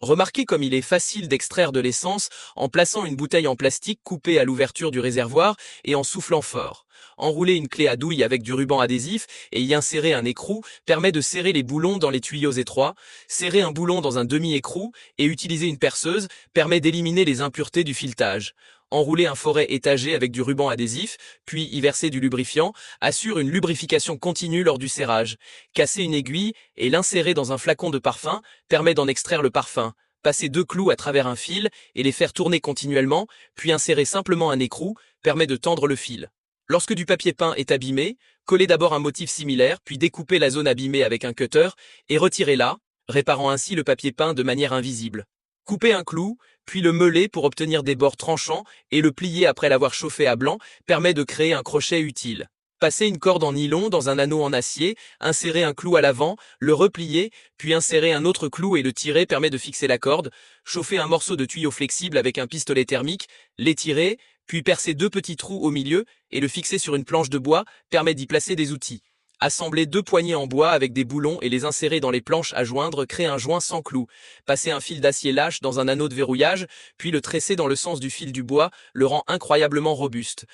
Remarquez comme il est facile d'extraire de l'essence en plaçant une bouteille en plastique coupée à l'ouverture du réservoir et en soufflant fort. Enrouler une clé à douille avec du ruban adhésif et y insérer un écrou permet de serrer les boulons dans les tuyaux étroits. Serrer un boulon dans un demi-écrou et utiliser une perceuse permet d'éliminer les impuretés du filetage. Enrouler un forêt étagé avec du ruban adhésif, puis y verser du lubrifiant, assure une lubrification continue lors du serrage. Casser une aiguille et l'insérer dans un flacon de parfum permet d'en extraire le parfum. Passer deux clous à travers un fil et les faire tourner continuellement, puis insérer simplement un écrou, permet de tendre le fil. Lorsque du papier peint est abîmé, collez d'abord un motif similaire, puis découpez la zone abîmée avec un cutter et retirez-la, réparant ainsi le papier peint de manière invisible. Coupez un clou, puis le meuler pour obtenir des bords tranchants et le plier après l'avoir chauffé à blanc permet de créer un crochet utile. Passez une corde en nylon dans un anneau en acier, insérez un clou à l'avant, le replier, puis insérer un autre clou et le tirer permet de fixer la corde. Chauffez un morceau de tuyau flexible avec un pistolet thermique, l'étirer, puis percer deux petits trous au milieu et le fixer sur une planche de bois permet d'y placer des outils. Assembler deux poignées en bois avec des boulons et les insérer dans les planches à joindre crée un joint sans clou. Passer un fil d'acier lâche dans un anneau de verrouillage, puis le tresser dans le sens du fil du bois, le rend incroyablement robuste.